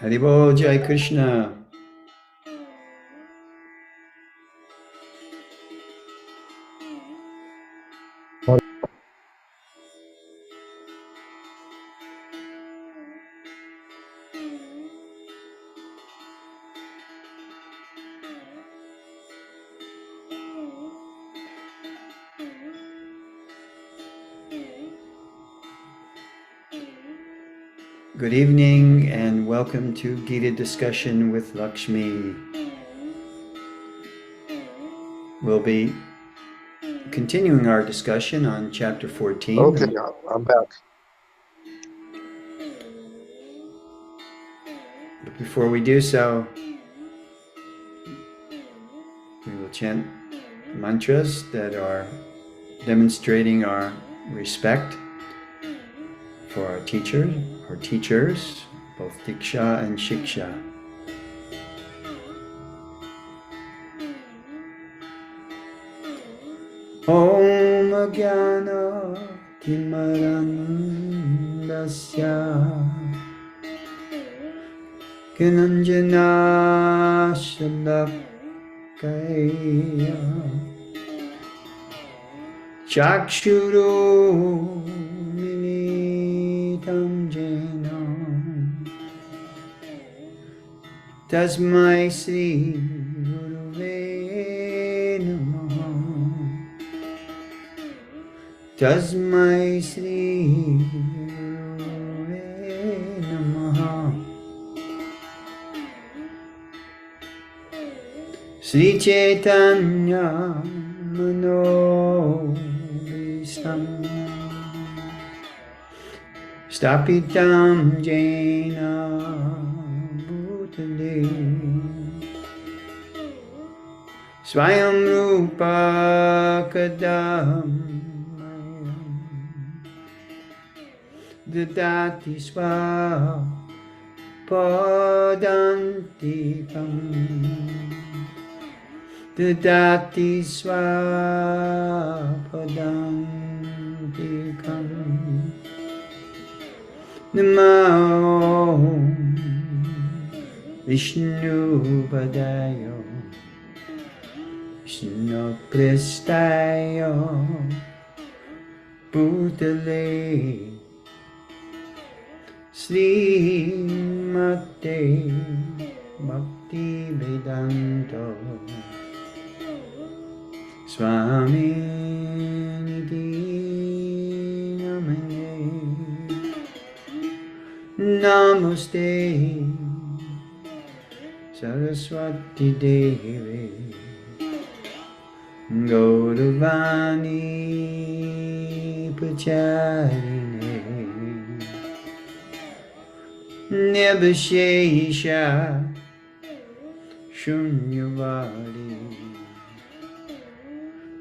Haribol Jai Krishna. Good evening and welcome to Gita Discussion with Lakshmi. We'll be continuing our discussion on chapter 14. Okay, I'm back. But before we do so, we will chant mantras that are demonstrating our respect for our teachers, both Diksha and Shiksha. Om Jnana Timarandasya Kinanjana Shalakaya Chakshuru Militam Jena Tasmai Sri Gurave Namaha Tasmai Sri Gurave Namaha Sri Chaitanya Manobhistam Stapitam Jena Bhutale Swayam Rupa Kadam Dadati Swa Padantikam Dadati Swa Padantikam Namo Vishnu Padayo Vishnu Kristayo Bhutale Srimate Bhakti Vedanta Swami Niti Namane Namaste Saraswati Devi Gauravani Pacharine Nibhishesha Shunyavadi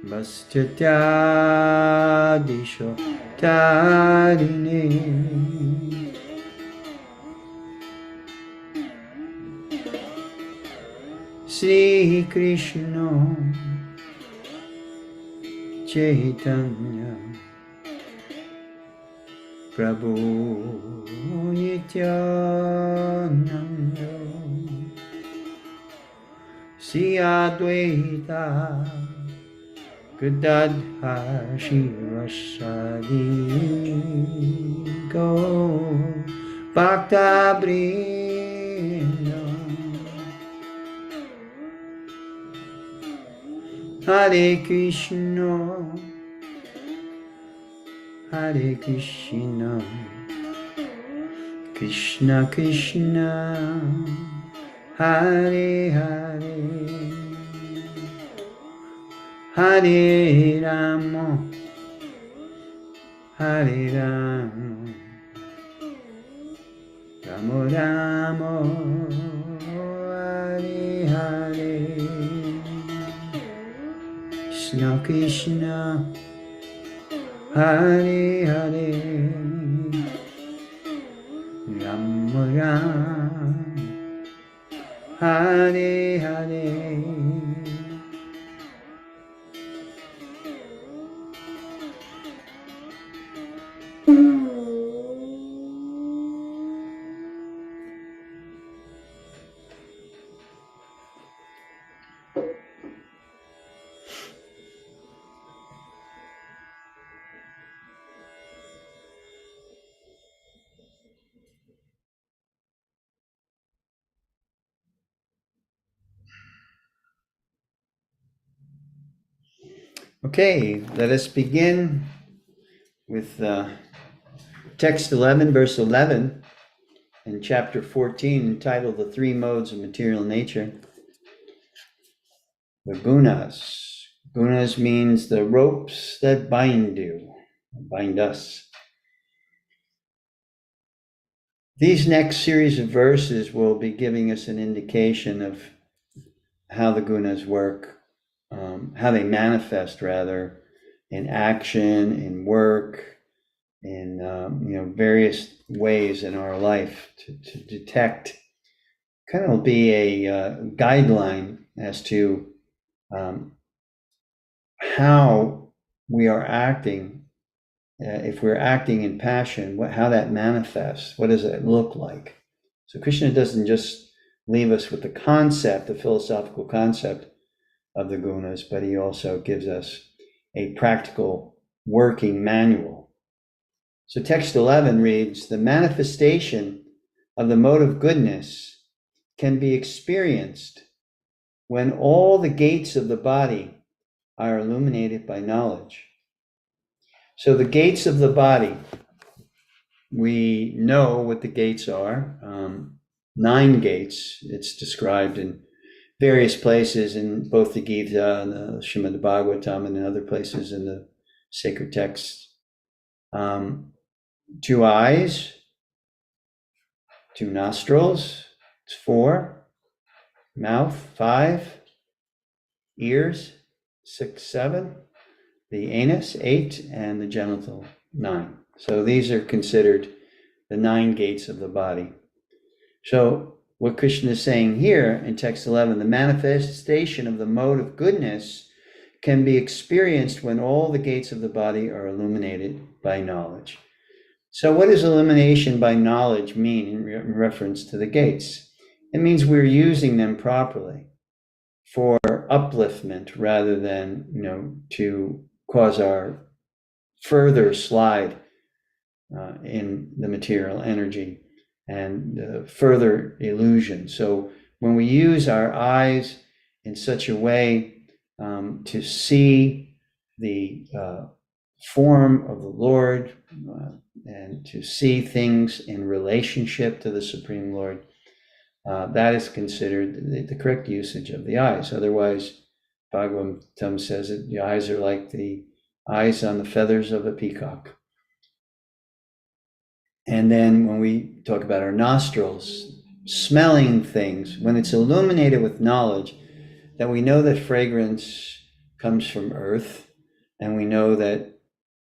Vastatadisho Tarine Sri Krishna Chaitanya Prabhu Nityananda Sri Advaita Gadadha Shivasadi Go Bhakta Brinda Hare Krishna Hare Krishna Krishna Krishna Hare Hare Hare Rama Hare Rama Rama Rama Hare Hare Krishna Krishna Hare Hare Rama Rama Hare Hare Okay, let us begin with text 11, verse 11, in chapter 14, entitled The Three Modes of Material Nature. The gunas. Gunas means the ropes that bind you, bind us. These next series of verses will be giving us an indication of how the gunas work, how they manifest rather, in action, in work, in various ways in our life to detect. Kind of will be a guideline as to how we are acting. If we're acting in passion, how that manifests, what does it look like? So Krishna doesn't just leave us with the concept, the philosophical concept of the gunas, but he also gives us a practical working manual. So text 11 reads, the manifestation of the mode of goodness can be experienced when all the gates of the body are illuminated by knowledge. So the gates of the body, we know what the gates are. 9 gates, it's described in various places in both the Gita and the Srimad Bhagavatam and in other places in the sacred texts. 2 eyes, 2 nostrils, it's 4, mouth, 5, ears, 6, 7, the anus, 8, and the genital, 9. So these are considered the 9 gates of the body. So what Krishna is saying here in text 11, the manifestation of the mode of goodness can be experienced when all the gates of the body are illuminated by knowledge. So what does illumination by knowledge mean in reference to the gates? It means we're using them properly for upliftment rather than, to cause our further slide in the material energy and further illusion. So when we use our eyes in such a way to see the form of the Lord and to see things in relationship to the Supreme Lord, that is considered the correct usage of the eyes. Otherwise, Bhagavatam says that the eyes are like the eyes on the feathers of a peacock. And then when we talk about our nostrils, smelling things, when it's illuminated with knowledge, that we know that fragrance comes from earth, and we know that,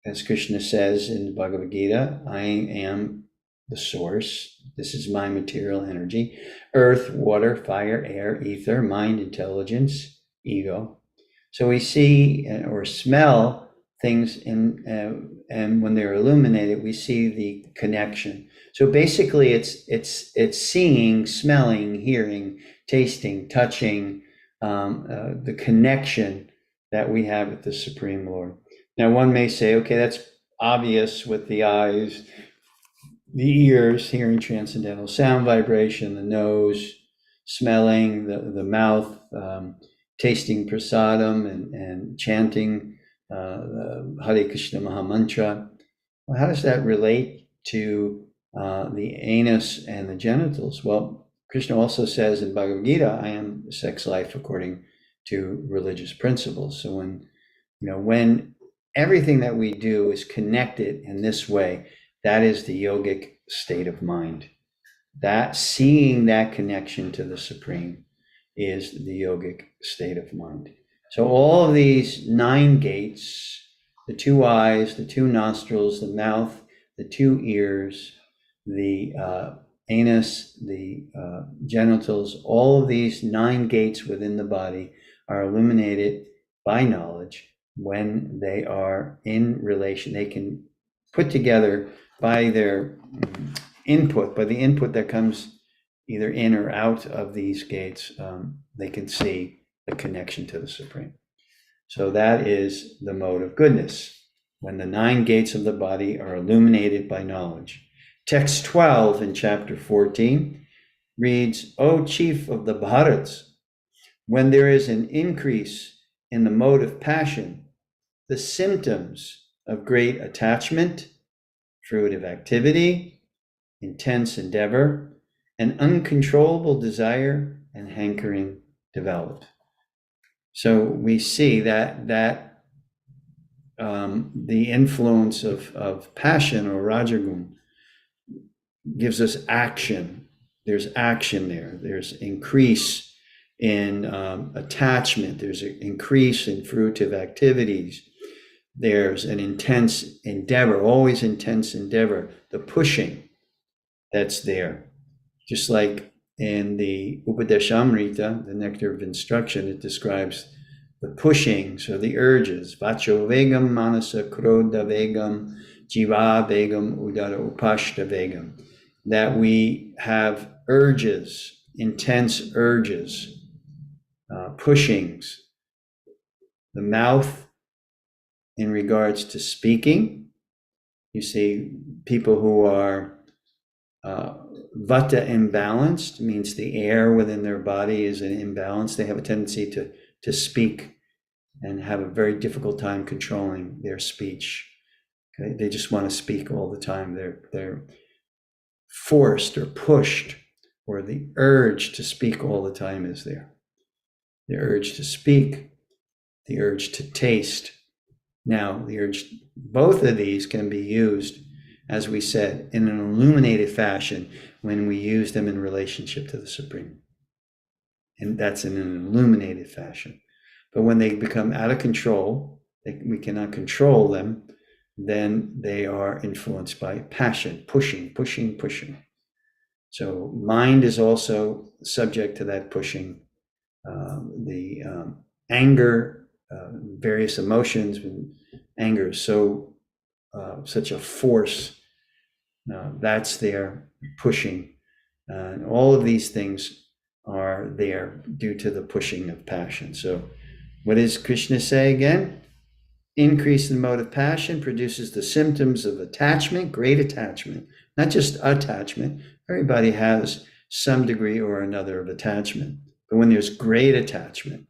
as Krishna says in the Bhagavad Gita, I am the source. This is my material energy. Earth, water, fire, air, ether, mind, intelligence, ego. So we see or smell things and when they're illuminated, we see the connection. So basically it's seeing, smelling, hearing, tasting, touching, the connection that we have with the Supreme Lord. Now one may say, okay, that's obvious with the eyes, the ears, hearing transcendental sound vibration, the nose, smelling, the mouth, tasting prasadam and chanting Hare Krishna Mahamantra. Well, how does that relate to the anus and the genitals? Well, Krishna also says in Bhagavad Gita, I am sex life according to religious principles. So when everything that we do is connected in this way, that is the yogic state of mind. That seeing that connection to the Supreme is the yogic state of mind. So all of these 9 gates, the 2 eyes, the 2 nostrils, the mouth, the 2 ears, the anus, the genitals, all of these 9 gates within the body are illuminated by knowledge when they are in relation. They can put together by their input, by the input that comes either in or out of these gates, they can see the connection to the Supreme. So that is the mode of goodness, when the 9 gates of the body are illuminated by knowledge. Text 12 in chapter 14 reads, O chief of the Bharats, when there is an increase in the mode of passion, the symptoms of great attachment, fruitive activity, intense endeavor, and uncontrollable desire and hankering developed. So we see that the influence of passion or rajagun gives us action. There's action there. There's increase in attachment. There's an increase in fruitive activities. There's an intense endeavor, always intense endeavor, the pushing that's there. Just like in the Upadeshamrita, the Nectar of Instruction, it describes the pushings or the urges, vacho vegam, manasa krodha vegam, jiva vegam, udara upashta vegam, that we have urges, intense urges, pushings, the mouth in regards to speaking. You see people who are vata imbalanced, means the air within their body is an imbalance. They have a tendency to speak and have a very difficult time controlling their speech. Okay? They just want to speak all the time. They're forced or pushed, or the urge to speak all the time is there. The urge to speak, the urge to taste. Now, both of these can be used, as we said, in an illuminated fashion when we use them in relationship to the Supreme. And that's in an illuminated fashion. But when they become out of control, we cannot control them, then they are influenced by passion, pushing. So mind is also subject to that pushing. The anger, various emotions, when anger is such a force, that's there pushing. And all of these things are there due to the pushing of passion. So what does Krishna say again? Increase in the mode of passion produces the symptoms of attachment, great attachment, not just attachment. Everybody has some degree or another of attachment. But when there's great attachment,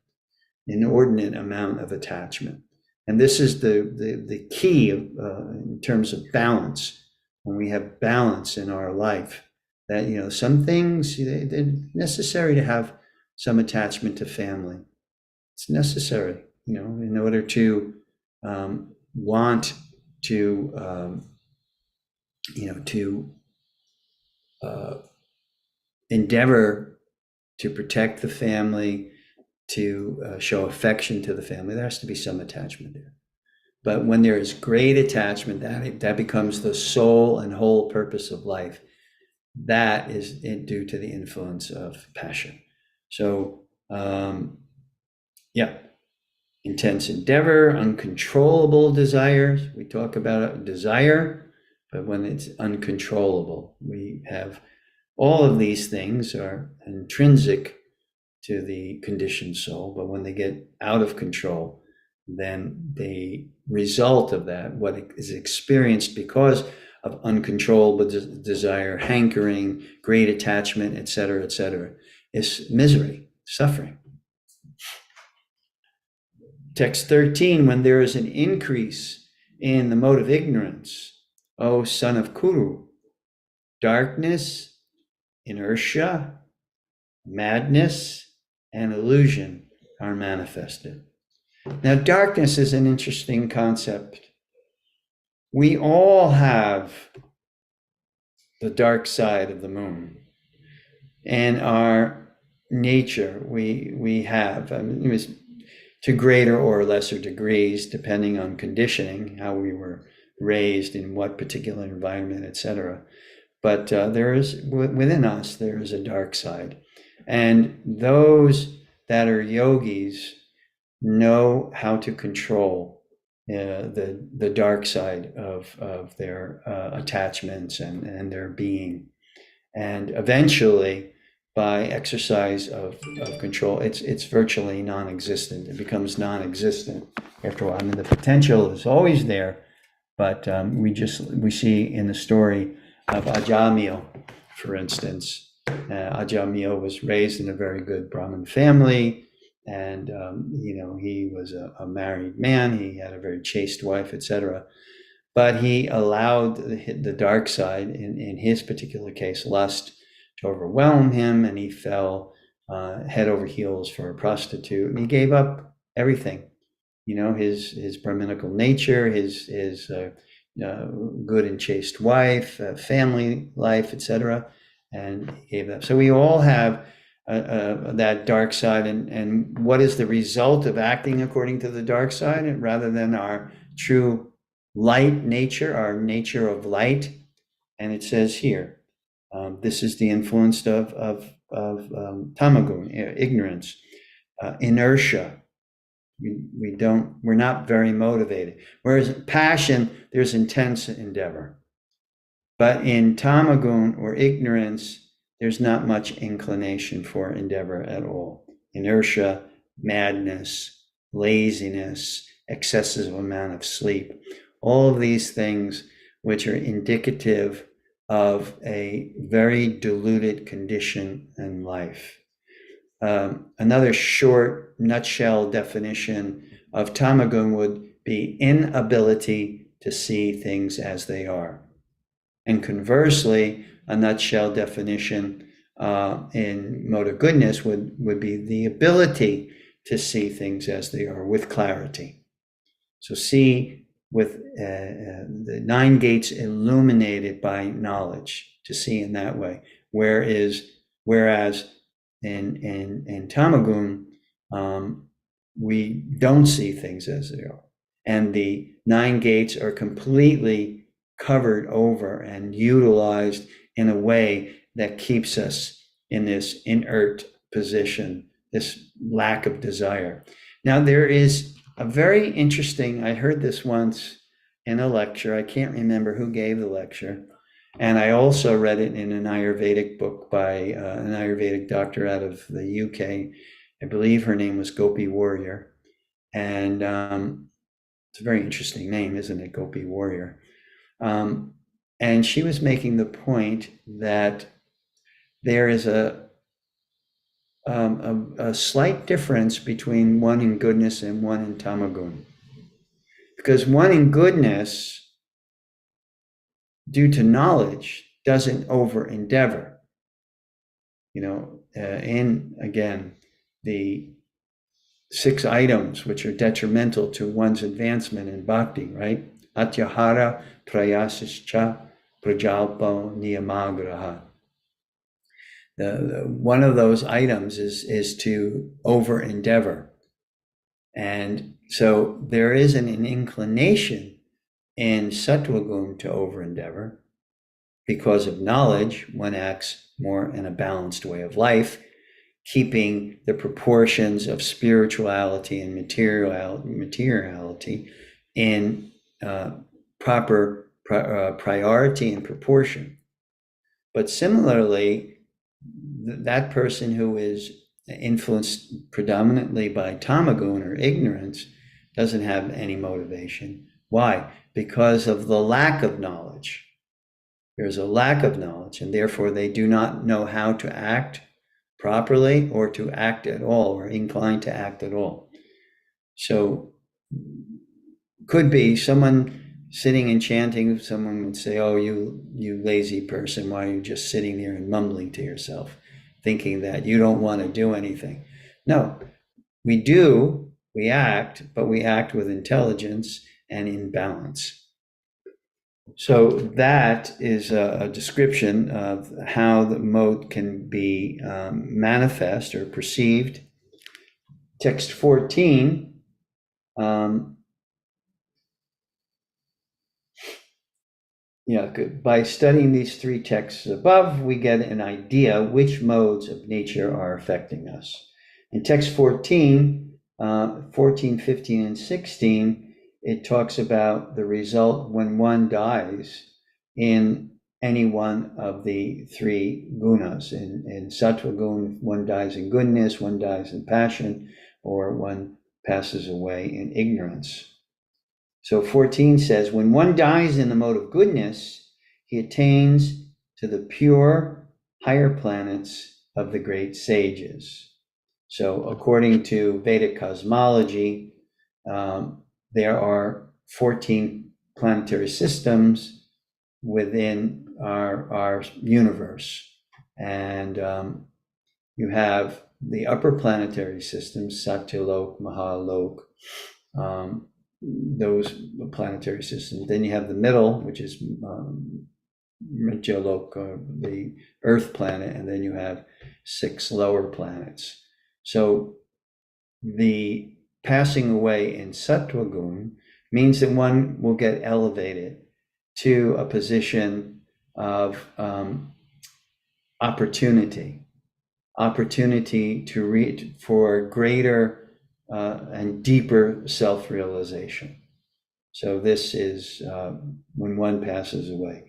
inordinate amount of attachment, and this is the key in terms of balance. When we have balance in our life, that some things they're necessary to have some attachment to family. It's necessary, in order to want to endeavor to protect the family, to show affection to the family. There has to be some attachment there. But when there is great attachment, that becomes the sole and whole purpose of life. That is due to the influence of passion. So, intense endeavor, uncontrollable desires. We talk about desire, but when it's uncontrollable, we have all of these things are intrinsic to the conditioned soul, but when they get out of control, then the result of that, what is experienced because of uncontrollable desire, hankering, great attachment, etc., is misery, suffering. Text 13, when there is an increase in the mode of ignorance, O son of Kuru, darkness, inertia, madness, and illusion are manifested. Now, darkness is an interesting concept. We all have the dark side of the moon. And our nature, we have, it was to greater or lesser degrees, depending on conditioning, how we were raised, in what particular environment, etc. But there is, within us, there is a dark side. And those that are yogis know how to control the dark side of their attachments and their being. And eventually, by exercise of control, it's virtually non-existent. It becomes non-existent after a while. I mean, the potential is always there, but we see in the story of Ajamil, for instance. Ajamil was raised in a very good Brahmin family. And, he was a married man. He had a very chaste wife, etc. But he allowed the dark side, in his particular case, lust, to overwhelm him, and he fell head over heels for a prostitute, and he gave up everything. His Brahminical nature, his good and chaste wife, family life, etc., and he gave that. So we all have that dark side, and what is the result of acting according to the dark side, and rather than our true light nature, our nature of light? And it says here, this is the influence of tamagun, ignorance, inertia. We're not very motivated. Whereas passion, there's intense endeavor. But in tamagun, or ignorance, there's not much inclination for endeavor at all. Inertia, madness, laziness, excessive amount of sleep, all of these things which are indicative of a very diluted condition in life. Another short nutshell definition of tamagun would be inability to see things as they are. And conversely, a nutshell definition in mode of goodness would be the ability to see things as they are with clarity. So see with the 9 gates illuminated by knowledge, to see in that way. Whereas in tamagun, we don't see things as they are. And the 9 gates are completely covered over and utilized in a way that keeps us in this inert position, this lack of desire. Now, there is a very interesting, I heard this once in a lecture. I can't remember who gave the lecture. And I also read it in an Ayurvedic book by an Ayurvedic doctor out of the UK. I believe her name was Gopi Warrior. And it's a very interesting name, isn't it? Gopi Warrior. And she was making the point that there is a slight difference between one in goodness and one in tamagun. Because one in goodness, due to knowledge, doesn't over endeavor. In, again, the 6 items which are detrimental to one's advancement in bhakti, right? Atyahara prayasischa prajalpo niyamagraha. One of those items is to over endeavor. And so there is an inclination in sattvagun to over endeavor. Because of knowledge, one acts more in a balanced way of life, keeping the proportions of spirituality and materiality in proper priority and proportion. But similarly, that person who is influenced predominantly by tamagun, or ignorance, doesn't have any motivation. Why? Because of the lack of knowledge. There's a lack of knowledge, and therefore they do not know how to act properly, or to act at all, or inclined to act at all. So could be someone sitting and chanting, someone would say, oh, you lazy person, why are you just sitting there and mumbling to yourself, thinking that you don't want to do anything? No, we act, but we act with intelligence and in balance. So that is a description of how the mode can be manifest or perceived. Text 14. Good. By studying these 3 texts above, we get an idea which modes of nature are affecting us. In text 14, 15, and 16, it talks about the result when one dies in any one of the 3 gunas. In sattva gun, one dies in goodness, one dies in passion, or one passes away in ignorance. So 14 says, when one dies in the mode of goodness, he attains to the pure higher planets of the great sages. So according to Vedic cosmology, there are 14 planetary systems within our universe. And you have the upper planetary systems, Satyalok, Mahalok, those planetary systems. Then you have the middle, which is Mrityalok, the Earth planet, and then you have 6 lower planets. So the passing away in Sattvagun means that one will get elevated to a position of opportunity to reach for greater and deeper self-realization. So this is when one passes away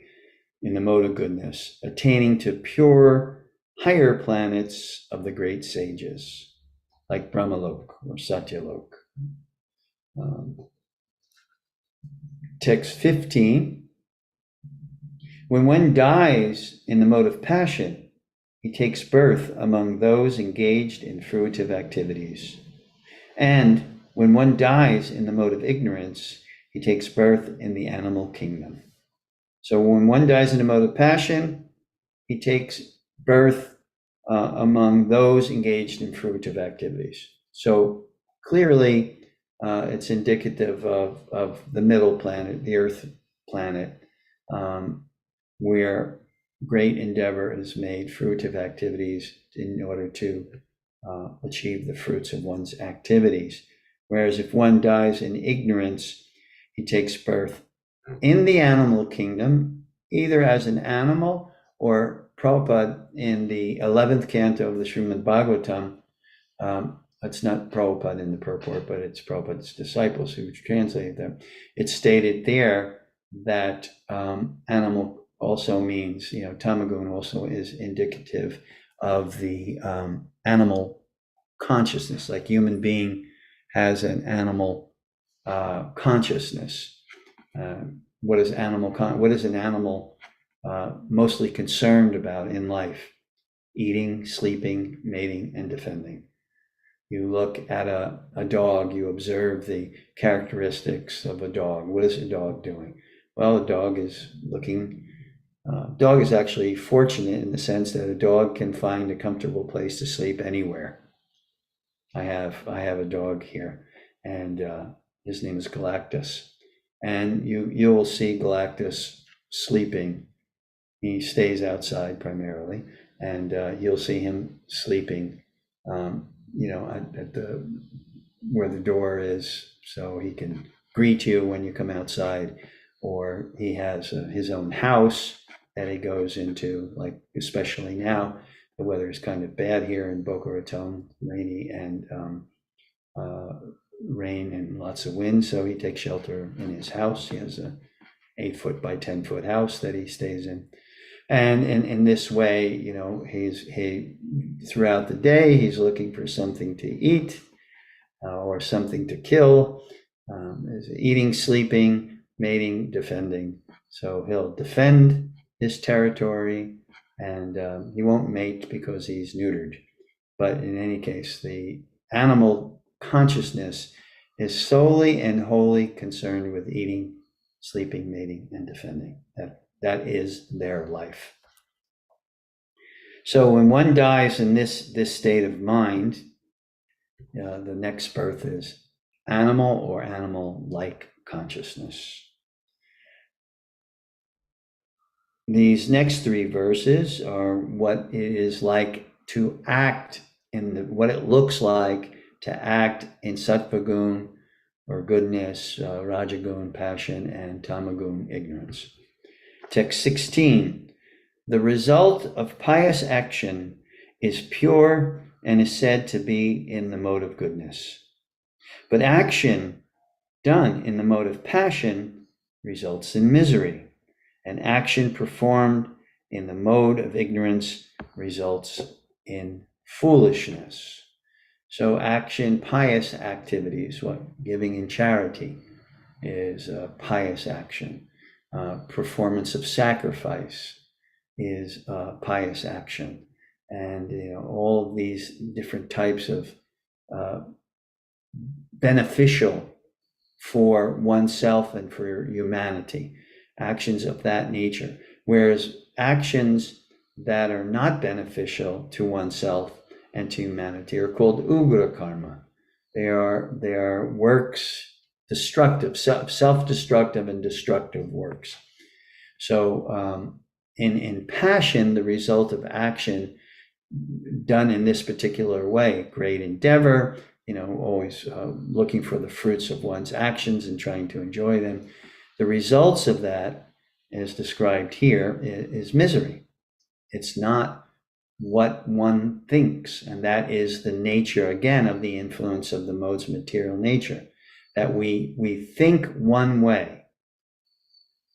in the mode of goodness, attaining to pure, higher planets of the great sages, like Brahmalok or Satyalok. Text 15, when one dies in the mode of passion, he takes birth among those engaged in fruitive activities. And when one dies in the mode of ignorance, he takes birth in the animal kingdom. So when one dies in the mode of passion, he takes birth among those engaged in fruitive activities. So clearly, it's indicative of the middle planet, the Earth planet, where great endeavor is made, fruitive activities, in order to achieve the fruits of one's activities. Whereas if one dies in ignorance, he takes birth in the animal kingdom, either as an animal or Prabhupada in the 11th canto of the Srimad Bhagavatam. It's not Prabhupada in the purport, but it's Prabhupada's disciples who translated them. It's stated there that animal also means, tamagun also is indicative of the animal consciousness, like human being has an animal consciousness. What is an animal mostly concerned about in life? Eating, sleeping, mating, and defending. You look at a dog, you observe the characteristics of a dog. What is a dog doing? Well, a dog is dog is actually fortunate in the sense that a dog can find a comfortable place to sleep anywhere. I have a dog here, and his name is Galactus. And you will see Galactus sleeping. He stays outside primarily, and you'll see him sleeping, at the where the door is, so he can greet you when you come outside. Or he has his own house that he goes into, like especially now, the weather is kind of bad here in Boca Raton, rainy and rain and lots of wind. So he takes shelter in his house. He has a 8-foot by 10-foot house that he stays in. And in this way, he throughout the day, he's looking for something to eat or something to kill, eating, sleeping, mating, defending. So he'll defend his territory, and he won't mate because he's neutered. But in any case, the animal consciousness is solely and wholly concerned with eating, sleeping, mating, and defending. That is their life. So when one dies in this state of mind, the next birth is animal or animal-like consciousness. These next 3 verses are what it is like to act what it looks like to act in Sattvagun or goodness, Rajagun, passion, and Tamagun, ignorance. Text 16, the result of pious action is pure and is said to be in the mode of goodness. But action done in the mode of passion results in misery, and action performed in the mode of ignorance results in foolishness. So action, pious activities, giving in charity is a pious action. Performance of sacrifice is a pious action. and all of these different types of beneficial for oneself and for humanity, actions of that nature. Whereas actions that are not beneficial to oneself and to humanity are called ugra karma. They are works, destructive, self-destructive and destructive works. So in passion, the result of action done in this particular way, great endeavor, always looking for the fruits of one's actions and trying to enjoy them. The results of that, as described here, is misery. It's not what one thinks, and that is the nature, again, of the influence of the modes of material nature, that we think one way.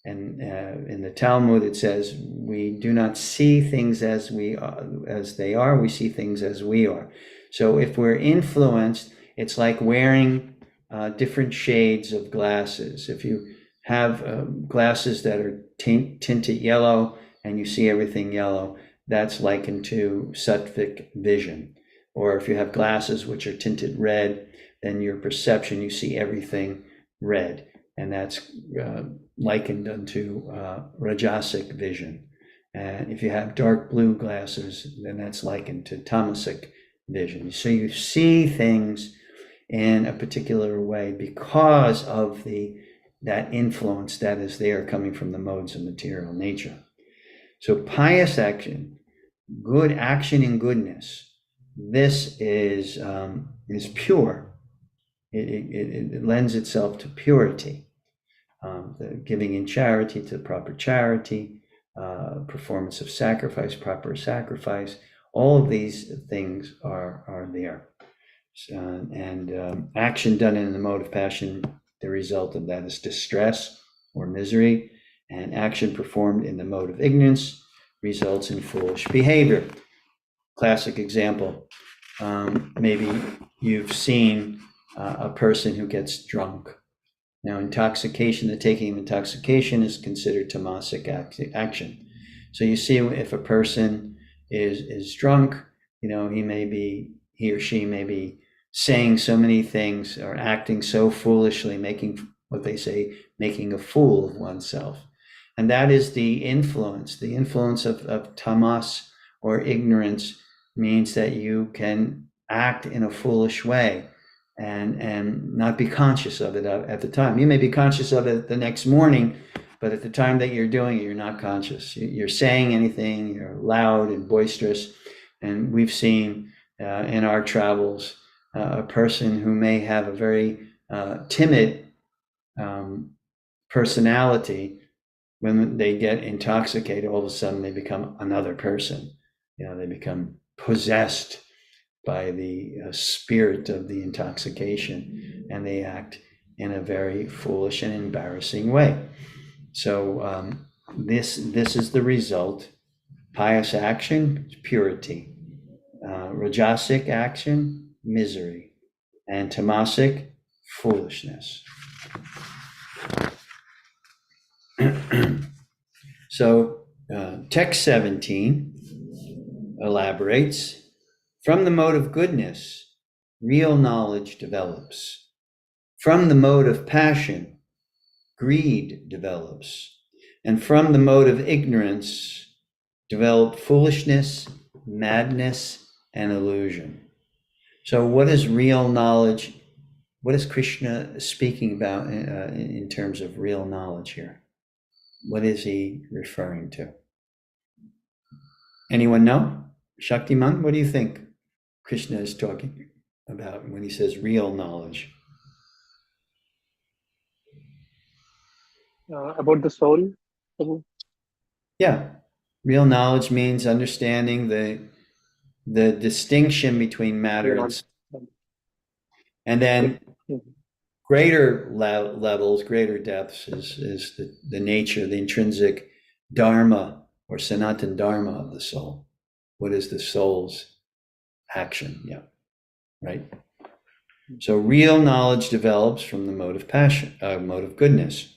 And in the Talmud, it says, we do not see things as they are, we see things as we are. So if we're influenced, it's like wearing different shades of glasses. If you have glasses that are tinted yellow and you see everything yellow, that's likened to sattvic vision. Or if you have glasses which are tinted red, then your perception, you see everything red. And that's likened unto rajasic vision. And if you have dark blue glasses, then that's likened to tamasic vision. So you see things in a particular way because of that influence that is there coming from the modes of material nature. So pious action, good action in goodness, this is pure. It lends itself to purity. The giving in charity to proper charity, performance of sacrifice, proper sacrifice, all of these things are there. And action done in the mode of passion, the result of that is distress or misery, and action performed in the mode of ignorance results in foolish behavior. Classic example, maybe you've seen a person who gets drunk. Now, intoxication, the taking of intoxication is considered tamasic action. So you see, if a person is drunk, he or she may be saying so many things or acting so foolishly, making a fool of oneself. And that is the influence. The influence of tamas or ignorance means that you can act in a foolish way and not be conscious of it at the time. You may be conscious of it the next morning, but at the time that you're doing it, you're not conscious. You're saying anything, you're loud and boisterous. And we've seen in our travels a person who may have a very timid personality. When they get intoxicated, all of a sudden they become another person. They become possessed by the spirit of the intoxication, and they act in a very foolish and embarrassing way. So this is the result. Pious action, purity. Rajasic action, misery. And tamasic, foolishness. So text 17 elaborates. From the mode of goodness, real knowledge develops. From the mode of passion, greed develops. And from the mode of ignorance, develop foolishness, madness, and illusion. So what is real knowledge? What is Krishna speaking about in terms of real knowledge here? What is he referring to? Anyone know? Shaktiman, what do you think Krishna is talking about when he says real knowledge? About the soul? Yeah. Real knowledge means understanding the distinction between matter and soul. And then greater levels, greater depths is the nature, the intrinsic dharma or sanatan dharma of the soul. What is the soul's action? Yeah, right. So real knowledge develops from the mode of passion, mode of goodness.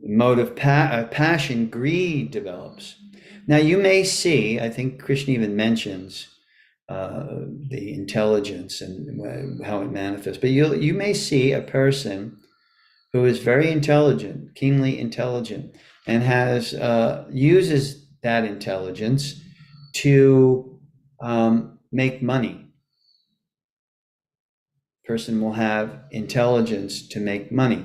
The mode of passion, greed develops. Now you may see, I think Krishna even mentions the intelligence and how it manifests, but you may see a person who is very intelligent, keenly intelligent, and has uses that intelligence to make money. Person will have intelligence to make money.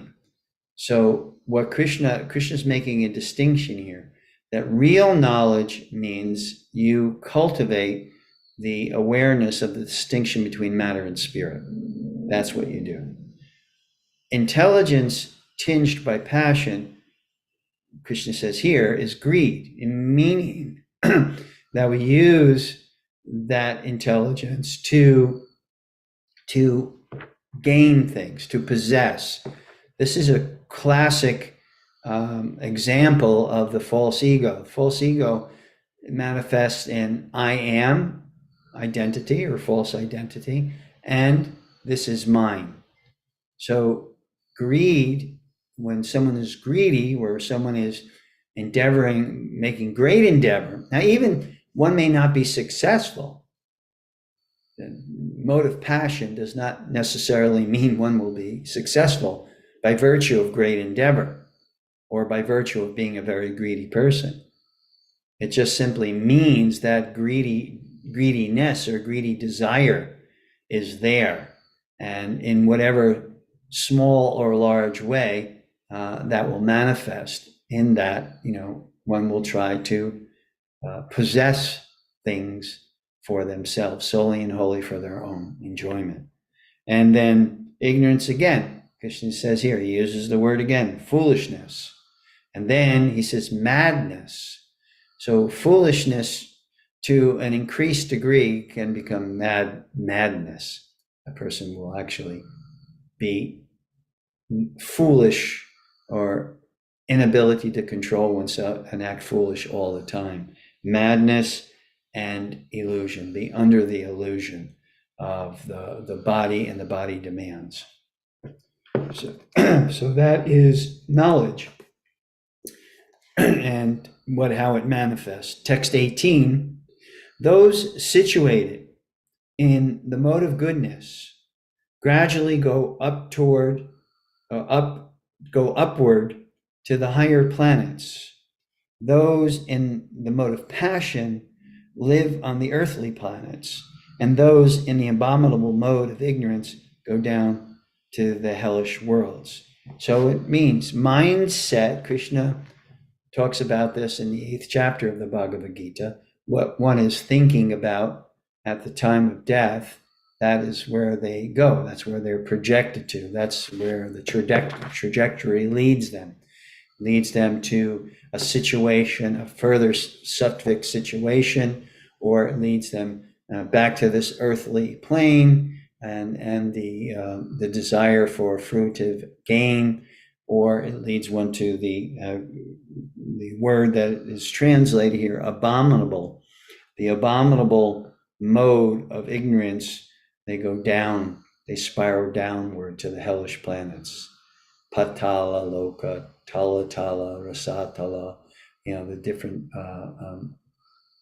So what Krishna's making a distinction here, that real knowledge means you cultivate the awareness of the distinction between matter and spirit. That's what you do. Intelligence tinged by passion, Krishna says here, is greed, in meaning that we use that intelligence to gain things, to possess. This is a classic example of the false ego. False ego manifests in I am identity or false identity, and this is mine. So greed, when someone is greedy, where someone is endeavoring, making great endeavor. Now, even one may not be successful. The mode of passion does not necessarily mean one will be successful by virtue of great endeavor or by virtue of being a very greedy person. It just simply means that greediness or greedy desire is there. And in whatever small or large way, that will manifest in that, one will try to possess things for themselves, solely and wholly for their own enjoyment. And then ignorance again, Krishna says here, he uses the word again, foolishness. And then he says madness. So foolishness to an increased degree can become madness. A person will actually be foolish or inability to control oneself and act foolish all the time. Madness and illusion, be under the illusion of the body and the body demands. So that is knowledge and how it manifests. Text 18, those situated in the mode of goodness gradually go upward to the higher planets. Those in the mode of passion live on the earthly planets, and those in the abominable mode of ignorance go down to the hellish worlds. So it means mindset. Krishna talks about this in the 8th chapter of the Bhagavad Gita. What one is thinking about at the time of death, that is where they go. That's where they're projected to. That's where the trajectory leads them to a situation, a further sattvic situation, or it leads them back to this earthly plane and the desire for fruitive gain, or it leads one to the word that is translated here, abominable. The abominable mode of ignorance, they go down, they spiral downward to the hellish planets. Patala, Loka, Talatala, Rasatala, the different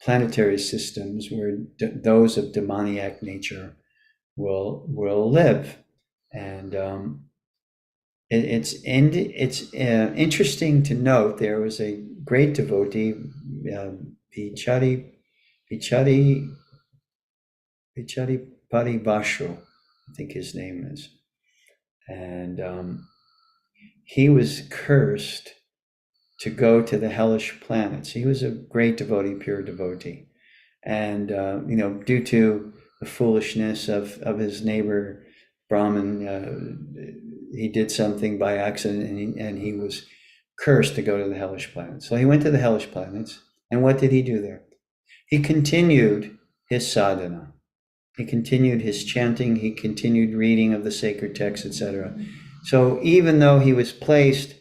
planetary systems where those of demoniac nature will live. And it's interesting to note, there was a great devotee, Vichari Paribasho, I think his name is. And he was cursed to go to the hellish planets. He was a great devotee, pure devotee. And, due to the foolishness of his neighbor Brahmin, he did something by accident and he was cursed to go to the hellish planets. So he went to the hellish planets. And what did he do there? He continued his sadhana. He continued his chanting. He continued reading of the sacred texts, etc. So even though he was placed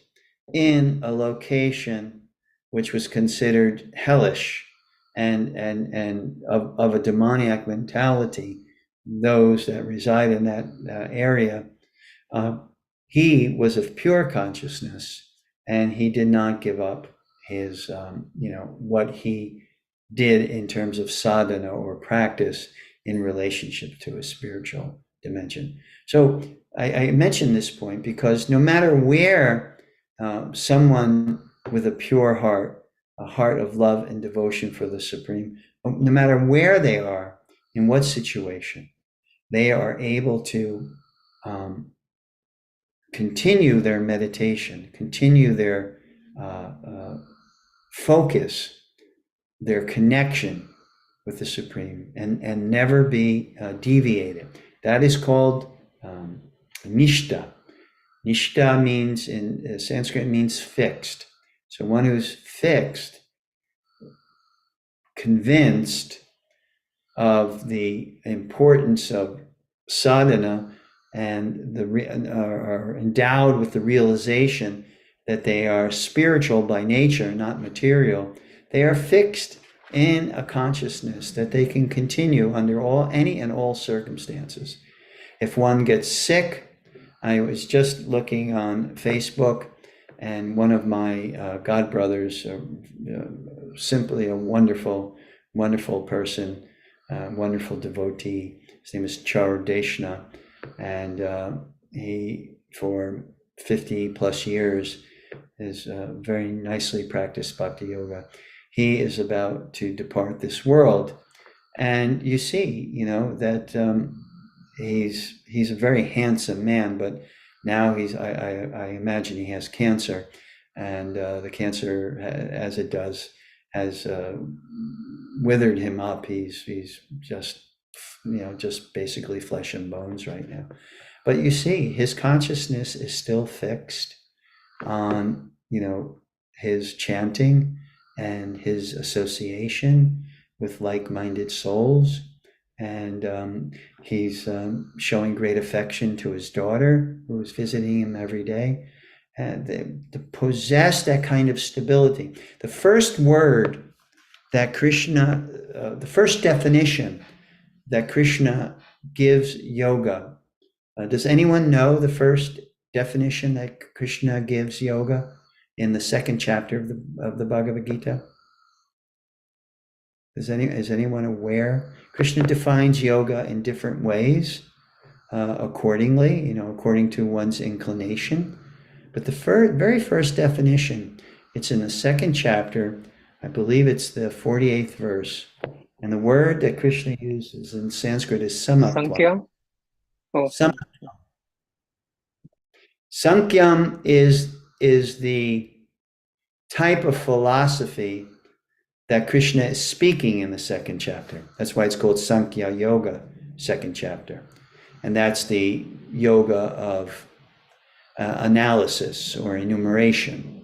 in a location which was considered hellish and of a demoniac mentality, those that reside in that area, he was of pure consciousness, and he did not give up his what he did in terms of sadhana or practice in relationship to a spiritual dimension. So I mention this point because no matter where someone with a pure heart, a heart of love and devotion for the Supreme, no matter where they are, in what situation, they are able to continue their meditation, continue their focus, their connection with the Supreme, and never be deviated. That is called nishta. Nishta means, in Sanskrit, means fixed. So one who's fixed, convinced of the importance of sadhana, and are endowed with the realization that they are spiritual by nature, not material. They are fixed in a consciousness that they can continue under any and all circumstances. If one gets sick, I was just looking on Facebook, and one of my god brothers, simply a wonderful, wonderful person, wonderful devotee. His name is Charudeshna, and he, for 50 plus years, is very nicely practiced bhakti yoga. He is about to depart this world, and you see, that he's a very handsome man, but now I imagine he has cancer, and the cancer, as it does, has withered him up. He's just basically flesh and bones right now. But you see, his consciousness is still fixed on his chanting and his association with like-minded souls, and he's showing great affection to his daughter, who is visiting him every day, and to possess that kind of stability. The first word that Krishna, the first definition that Krishna gives yoga. Does anyone know the first definition that Krishna gives yoga in the second chapter of the Bhagavad Gita? Is anyone aware? Krishna defines yoga in different ways, accordingly, according to one's inclination. But the very first definition, it's in the second chapter. I believe it's the 48th verse. And the word that Krishna uses in Sanskrit is samatvam. Sankhya? Sankhya is the type of philosophy that Krishna is speaking in the second chapter. That's why it's called Sankhya Yoga, second chapter. And that's the yoga of analysis or enumeration.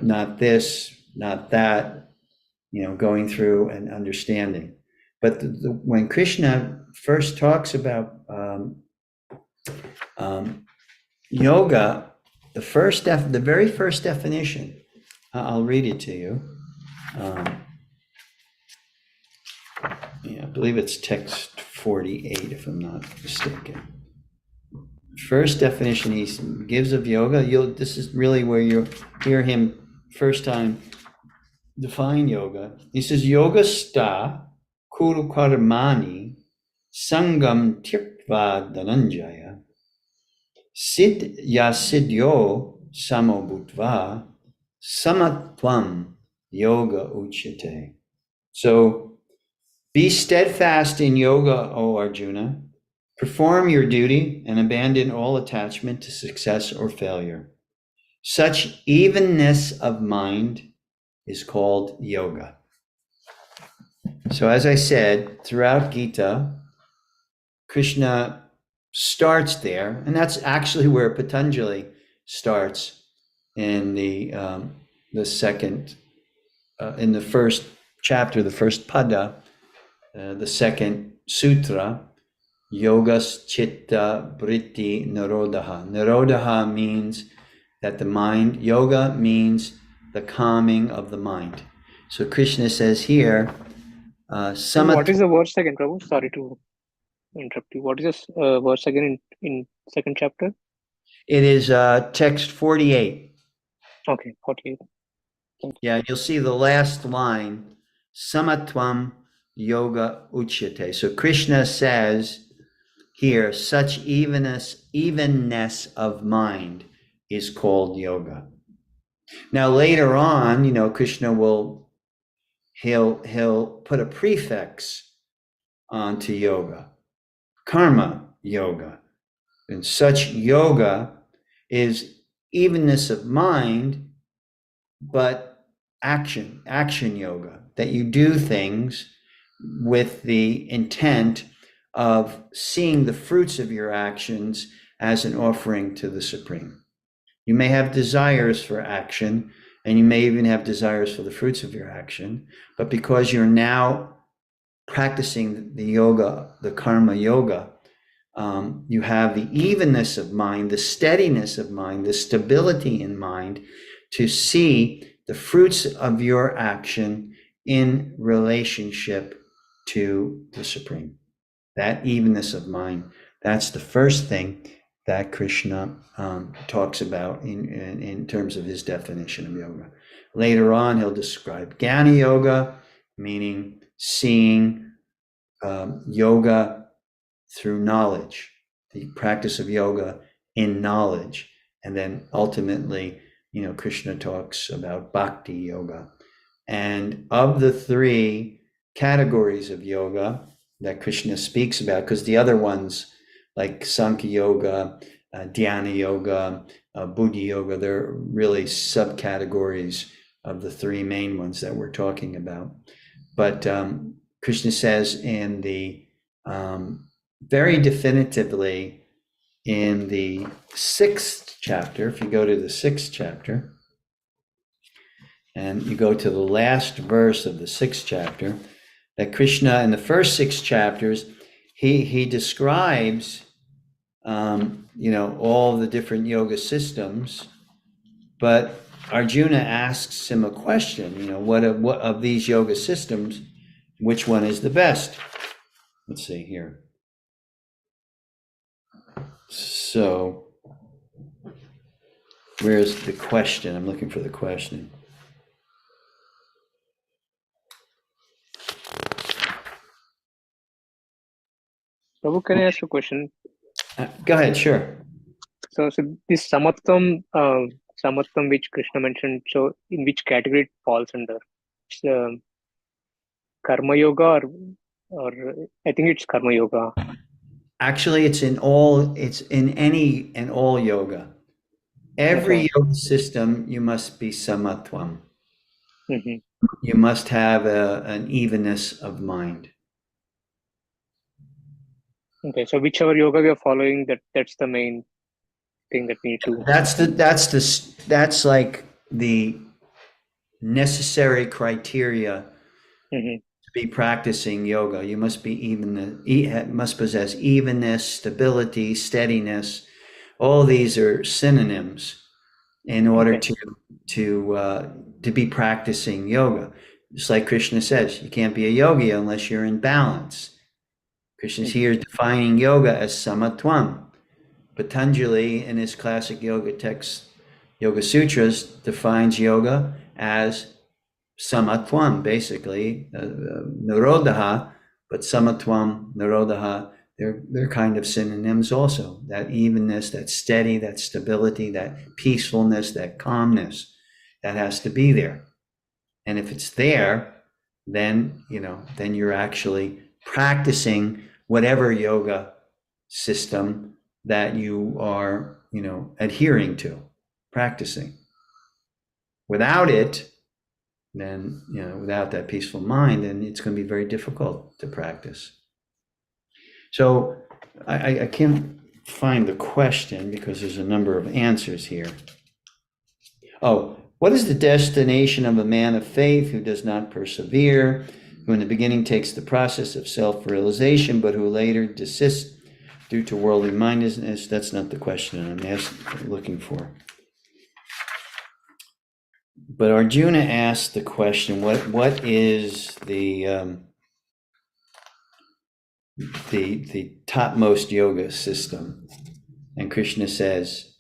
Not this, not that, going through and understanding. But when Krishna first talks about yoga, the very first definition, I'll read it to you. I believe it's text 48, if I'm not mistaken. First definition he gives of yoga, this is really where you hear him first time define yoga. He says, yoga sta kuru karmani sangam tyakva dhananjaya sid yasidyo samobhutva samatvam yoga uchyate. So be steadfast in yoga, O Arjuna. Perform your duty and abandon all attachment to success or failure. Such evenness of mind is called yoga. So as I said, throughout Gita, Krishna starts there, and that's actually where Patanjali starts in the second, in the first chapter, the first pada, the second sutra, Yogas Chitta Vritti Nirodha. Nirodha means that the mind, yoga means the calming of the mind. So Krishna says here, What is the verse again, Prabhu? Sorry to interrupt you. What is this verse again in second chapter? It is text 48. Okay, 48. Yeah, you'll see the last line, samatvam yoga uchyate. So Krishna says here, such evenness of mind is called yoga. Now later on, Krishna he'll put a prefix onto yoga, karma yoga. And such yoga is evenness of mind, but action yoga, that you do things with the intent of seeing the fruits of your actions as an offering to the Supreme. You may have desires for action, and you may even have desires for the fruits of your action, but because you're now practicing the yoga, the karma yoga, you have the evenness of mind, the steadiness of mind, the stability in mind to see the fruits of your action in relationship to the Supreme. That evenness of mind, that's the first thing that Krishna talks about in terms of his definition of yoga. Later on, he'll describe Jnana Yoga, meaning seeing yoga through knowledge, the practice of yoga in knowledge. And then ultimately, Krishna talks about bhakti yoga. And of the three categories of yoga that Krishna speaks about, because the other ones like Sankhya Yoga, Dhyana Yoga, Buddha Yoga, they're really subcategories of the three main ones that we're talking about. But Krishna says in the very definitively in the 6th chapter, if you go to the 6th chapter, and you go to the last verse of the 6th chapter, that Krishna in the first 6 chapters, he describes, all the different yoga systems, but Arjuna asks him a question, what of these yoga systems, which one is the best? Let's see here. So, where's the question? I'm looking for the question. Prabhu, can I ask a question? Go ahead, sure. So this samatvam which Krishna mentioned, so in which category it falls under? It's karma yoga or I think it's karma yoga. Actually, it's in any and all yoga. Every yoga system, you must be samatvam. Mm-hmm. You must have an evenness of mind. Okay, so whichever yoga we are following, that's the main thing that we need to. That's like the necessary criteria Mm-hmm. to be practicing yoga. You must be must possess evenness, stability, steadiness. All these are synonyms in order to be practicing yoga. Just like Krishna says, you can't be a yogi unless you're in balance. Krishna's here defining yoga as samatvam. Patanjali, in his classic yoga text, Yoga Sutras, defines yoga as samatvam, basically, nirodha, but samatvam, nirodha, they're kind of synonyms also. That evenness, that steady, that stability, that peacefulness, that calmness, that has to be there. And if it's there, then you're actually practicing whatever yoga system that you are, adhering to, practicing. Without it, then, without that peaceful mind, then it's going to be very difficult to practice. So I can't find the question because there's a number of answers here. Oh, what is the destination of a man of faith who does not persevere, who in the beginning takes the process of self-realization, but who later desists due to worldly mindedness? That's not the question I'm looking for. But Arjuna asked the question, what is the topmost yoga system? And Krishna says,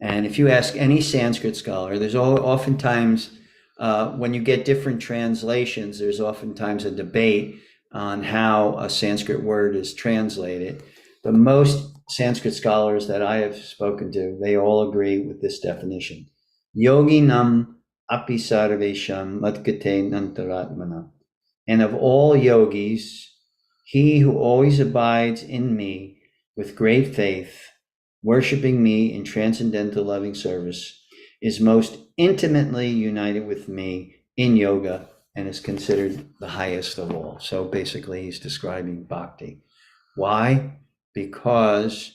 and if you ask any Sanskrit scholar, there's oftentimes when you get different translations, there's oftentimes a debate on how a Sanskrit word is translated. But most Sanskrit scholars that I have spoken to, they all agree with this definition. Yogi nam api sarvesham madgate nantaratmana. And of all yogis, he who always abides in me with great faith, worshiping me in transcendental loving service, is most intimately united with me in yoga and is considered the highest of all. So basically, he's describing bhakti. Why? Because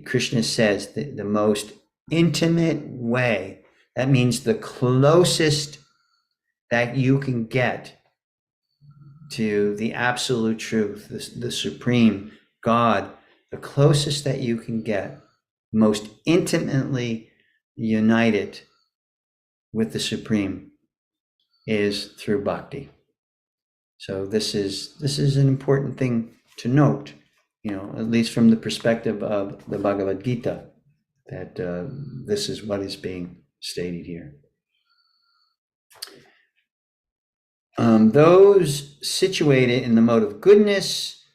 Krishna says, the most intimate way, that means the closest that you can get to the absolute truth, the supreme God, the closest that you can get, most intimately united with the supreme, is through bhakti. So this is an important thing to note, at least from the perspective of the Bhagavad Gita, that this is what is being stated here. Those situated in the mode of goodness,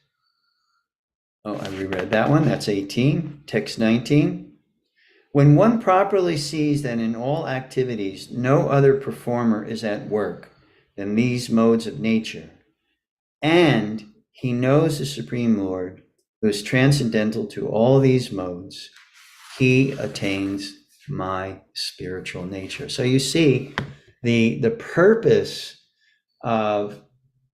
I reread that one, that's 18, text 19. When one properly sees that in all activities no other performer is at work than these modes of nature, and he knows the Supreme Lord, who is transcendental to all these modes, he attains my spiritual nature. So you see, the purpose of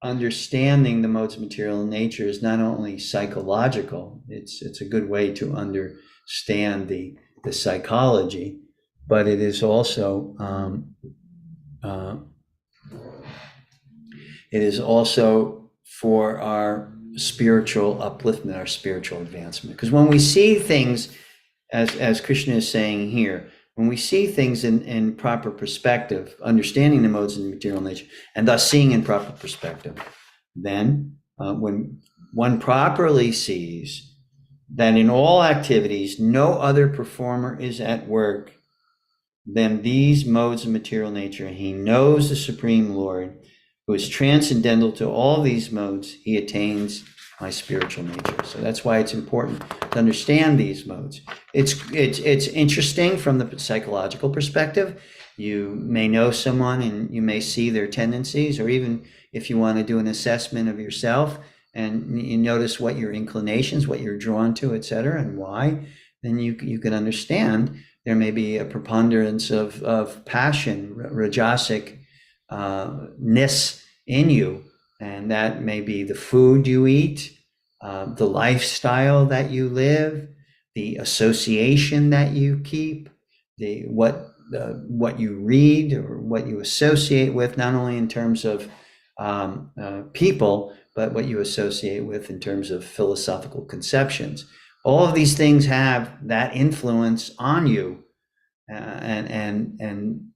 understanding the modes of material nature is not only psychological, it's a good way to understand the psychology, but it is also for our spiritual upliftment, our spiritual advancement. Because when we see things, as Krishna is saying here, when we see things in proper perspective, understanding the modes of material nature, and thus seeing in proper perspective, then when one properly sees that in all activities no other performer is at work than these modes of material nature, and he knows the Supreme Lord, who is transcendental to all these modes, he attains my spiritual nature. So that's why it's important to understand these modes. It's interesting from the psychological perspective. You may know someone and you may see their tendencies, or even if you want to do an assessment of yourself and you notice what your inclinations, what you're drawn to, etc., and why, then you can understand there may be a preponderance of passion, rajasic ness in you, and that may be the food you eat, the lifestyle that you live, the association that you keep, what you read or what you associate with, not only in terms of people, but what you associate with in terms of philosophical conceptions. All of these things have that influence on you, and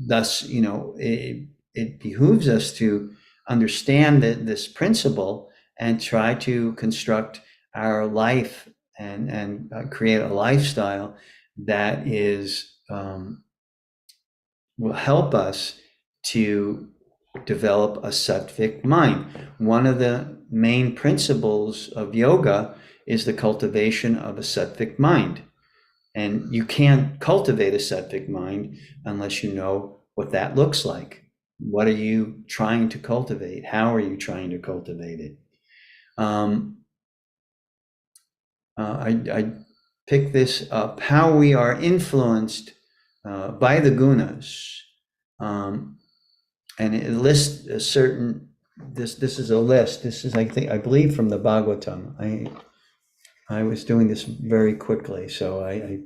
thus, it behooves us to understand this principle and try to construct our life and create a lifestyle that will help us to develop a sattvic mind. One of the main principles of yoga is the cultivation of a sattvic mind. And you can't cultivate a sattvic mind unless you know what that looks like. What are you trying to cultivate? How are you trying to cultivate it? I picked this up, how we are influenced by the gunas. And it lists a certain, this is a list. This is, I believe, from the Bhagavatam. I was doing this very quickly, so I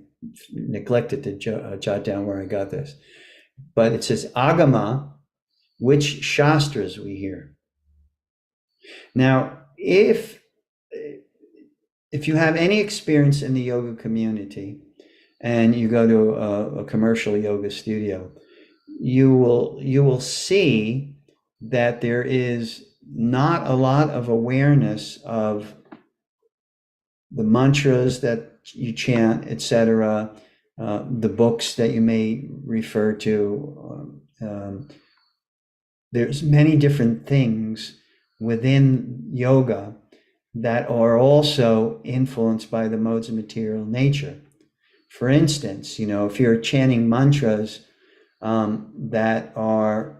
neglected to jot down where I got this. But it says, Agama, which Shastras we hear. Now, if you have any experience in the yoga community and you go to a commercial yoga studio, you will see that there is not a lot of awareness of the mantras that you chant, etc., the books that you may refer to. There's many different things within yoga that are also influenced by the modes of material nature. For instance, if you're chanting mantras that are,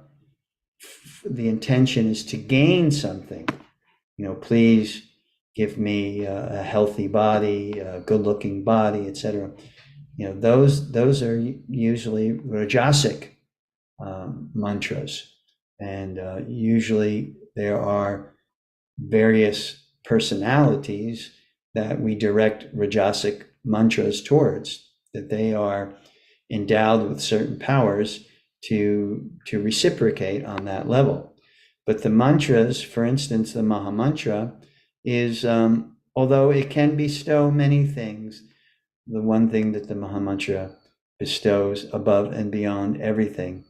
the intention is to gain something, please give me a healthy body, a good-looking body, etc. Those are usually rajasic mantras, and usually there are various personalities that we direct rajasic mantras towards, that they are endowed with certain powers to reciprocate on that level. But the mantras, for instance, the Maha Mantra is, although it can bestow many things, the one thing that the Maha Mantra bestows above and beyond everything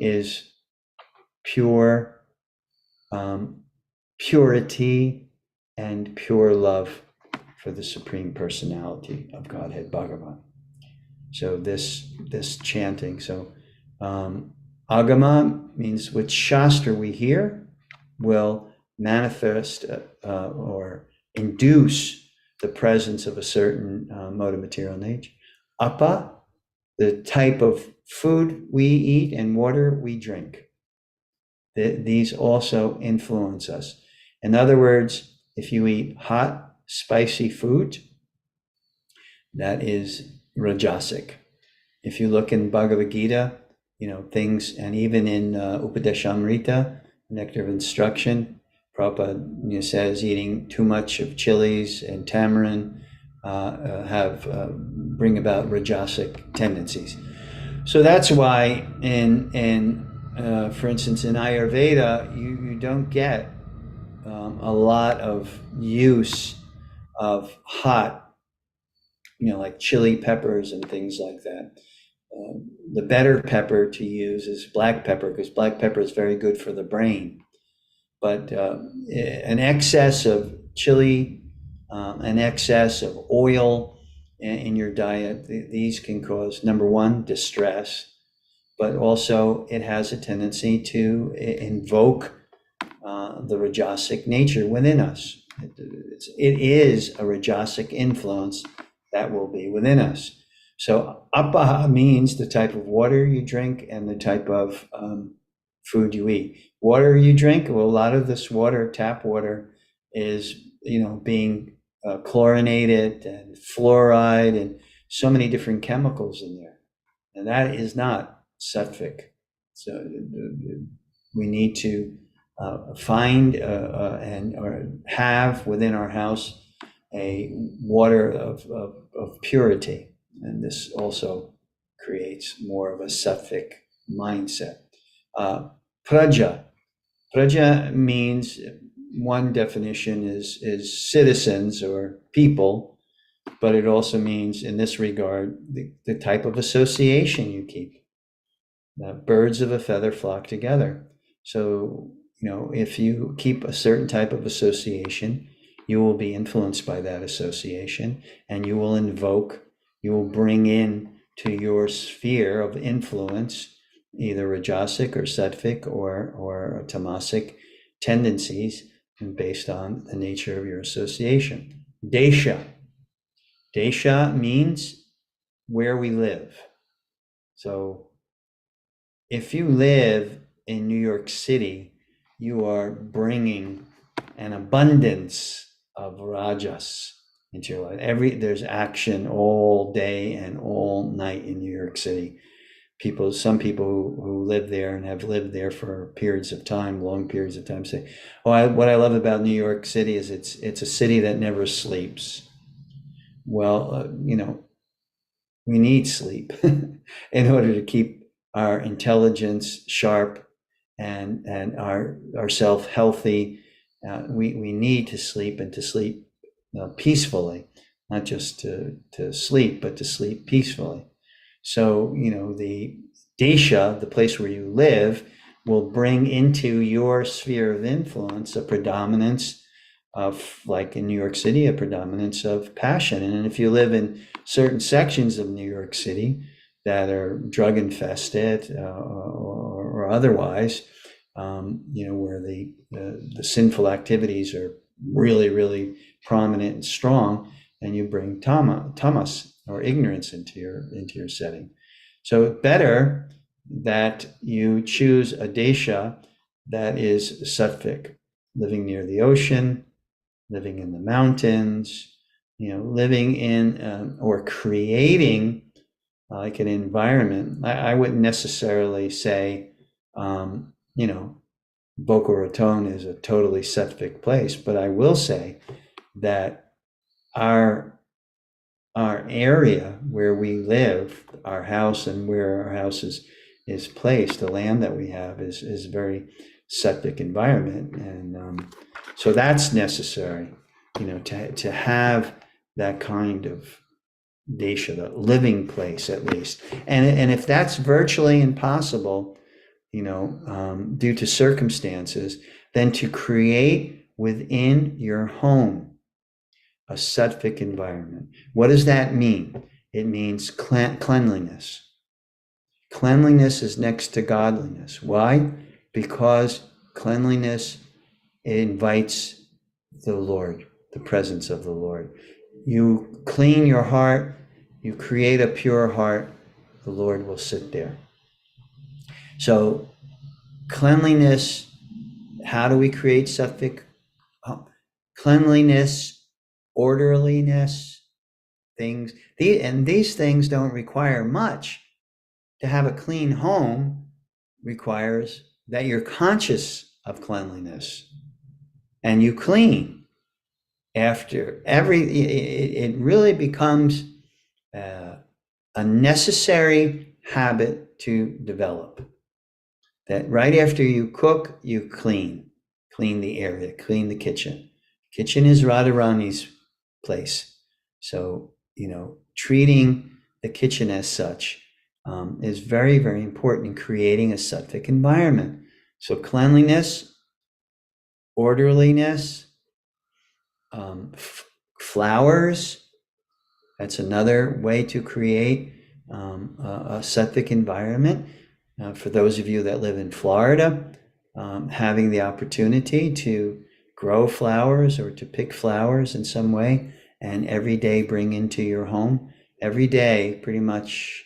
is pure purity and pure love for the Supreme Personality of Godhead, Bhagavan. So this chanting, agama means which shastra we hear will manifest or induce the presence of a certain mode of material nature. Apa, the type of food we eat and water we drink. These also influence us. In other words, if you eat hot, spicy food, that is rajasic. If you look in Bhagavad Gita, things, and even in Upadeshamrita, Nectar of Instruction, Prabhupada says eating too much of chilies and tamarind bring about rajasic tendencies. So that's why for instance, in Ayurveda, you don't get a lot of use of hot, like chili peppers and things like that. The better pepper to use is black pepper, because black pepper is very good for the brain. But an excess of chili, an excess of oil in your diet, these can cause, number one, distress, but also it has a tendency to invoke the rajasic nature within us. It is a rajasic influence that will be within us. So apaha means the type of water you drink and the type of food you eat. Water you drink, well, a lot of this water, tap water, is being chlorinated and fluoride and so many different chemicals in there, and that is not sattvic. So we need to find or have within our house a water of purity, and this also creates more of a sattvic mindset. Praja means, one definition is citizens or people, but it also means, in this regard, the type of association you keep. Birds of a feather flock together. So, if you keep a certain type of association, you will be influenced by that association, and you will bring in to your sphere of influence either rajasic or sattvic or tamasic tendencies, and based on the nature of your association. Desha means where we live. So if you live in New York City, you are bringing an abundance of rajas into your life. There's action all day and all night in New York City. Some people who live there and have lived there for periods of time, long periods of time, say, what I love about New York City is it's a city that never sleeps. Well, we need sleep in order to keep our intelligence sharp and our self healthy. We need to sleep, and to sleep peacefully, not just to sleep, but to sleep peacefully. So, the desha, the place where you live, will bring into your sphere of influence a predominance of, like in New York City, a predominance of passion. And if you live in certain sections of New York City that are drug infested or otherwise, where the sinful activities are really, really prominent and strong, and you bring tamas or ignorance into your setting. So better that you choose a desha that is sattvic, living near the ocean, living in the mountains, living in or creating like an environment. I wouldn't necessarily say, Boca Raton is a totally sattvic place, but I will say that our area where we live, our house and where our house is placed, the land that we have is very sattvic environment, and so that's necessary, to have that kind of desha, the living place at least, and if that's virtually impossible, due to circumstances, then to create within your home a sattvic environment. What does that mean? It means cleanliness. Cleanliness is next to godliness. Why? Because cleanliness invites the Lord, the presence of the Lord. You clean your heart, you create a pure heart, the Lord will sit there. So cleanliness, how do we create sattvic? Cleanliness, orderliness, things. These things don't require much. To have a clean home requires that you're conscious of cleanliness and you clean after it really becomes a necessary habit to develop. That right after you cook, you clean the area, clean the kitchen. Kitchen is Radharani's place. So, treating the kitchen as such is very, very important in creating a sattvic environment. So cleanliness, orderliness, flowers, that's another way to create a sattvic environment. For those of you that live in Florida, having the opportunity to grow flowers or to pick flowers in some way and every day bring into your home. Every day, pretty much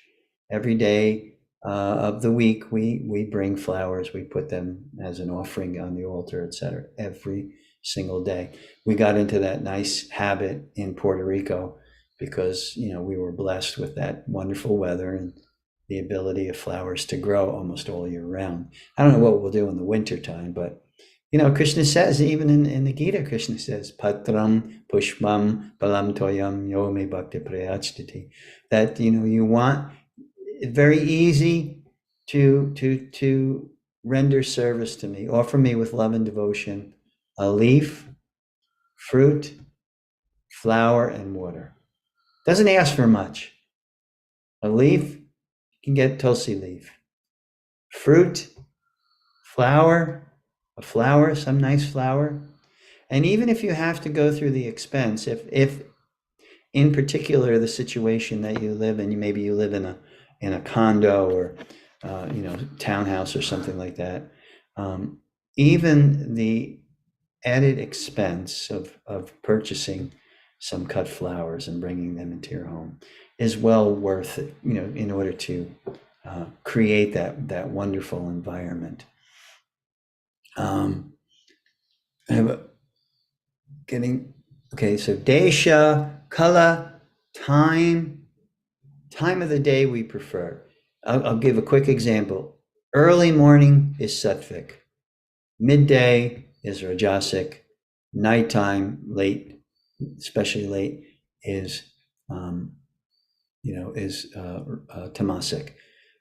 every day of the week, we bring flowers. We put them as an offering on the altar, etc. Every single day. We got into that nice habit in Puerto Rico because, we were blessed with that wonderful weather and the ability of flowers to grow almost all year round. I don't know what we'll do in the winter time, but Krishna says, even in the Gita, Krishna says, Patram Pushpam Balam Toyam Yome Bhakti Prayachtiti. That you want it very easy to render service to me. Offer me with love and devotion a leaf, fruit, flower, and water. Doesn't ask for much. A leaf, you can get tulsi leaf. Fruit, flower, a flower, some nice flower. And even if you have to go through the expense, if in particular the situation that you live in, maybe you live in a condo or townhouse or something like that, even the added expense of purchasing some cut flowers and bringing them into your home is well worth it, in order to create that wonderful environment. So desha, kala, time of the day we prefer. I'll give a quick example. Early morning is sattvic. Midday is rajasic. Nighttime, late, especially late, is tamasic.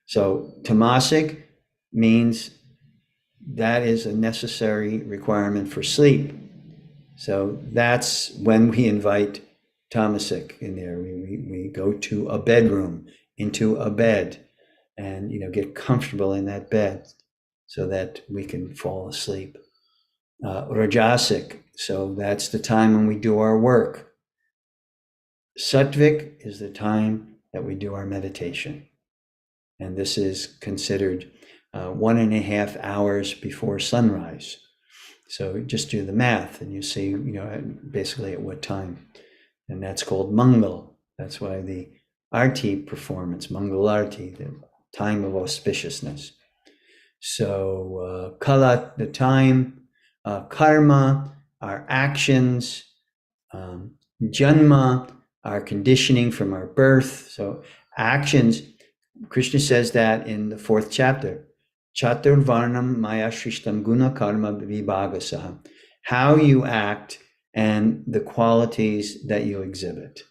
So tamasic means that is a necessary requirement for sleep. So that's when we invite tamasic in there. We go to a bedroom, into a bed, and get comfortable in that bed so that we can fall asleep. Rajasic, so that's the time when we do our work. Sattvic is the time that we do our meditation. And this is considered 1.5 hours before sunrise. So just do the math and you see, basically at what time. And that's called Mangal. That's why the Arti performance, Mangal Arti, the time of auspiciousness. So Kalat, the time, Karma, our actions, Janma, our conditioning from our birth. So actions, Krishna says that in the 4th chapter. Chaturvarnam maya shrishtam guna karma vibhagasaha. How you act and the qualities that you exhibit.